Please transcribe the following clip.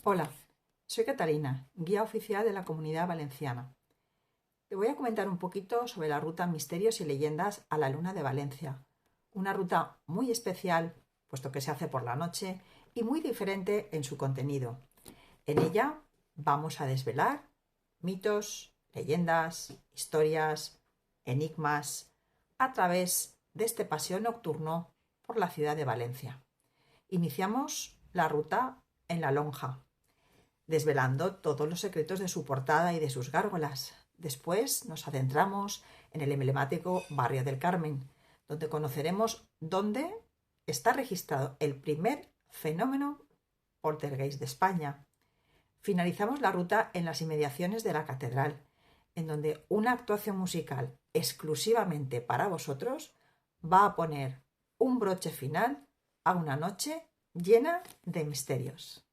Hola, soy Catalina, guía oficial de la Comunidad Valenciana. Te voy a comentar un poquito sobre la ruta Misterios y Leyendas a la Luna de Valencia. Una ruta muy especial, puesto que se hace por la noche, y muy diferente en su contenido. En ella vamos a desvelar mitos, leyendas, historias, enigmas, a través de este paseo nocturno por la ciudad de Valencia. Iniciamos la ruta en La Lonja, desvelando todos los secretos de su portada y de sus gárgolas. Después nos adentramos en el emblemático barrio del Carmen, donde conoceremos dónde está registrado el primer fenómeno poltergeist de España. Finalizamos la ruta en las inmediaciones de la catedral, en donde una actuación musical exclusivamente para vosotros va a poner un broche final a una noche llena de misterios.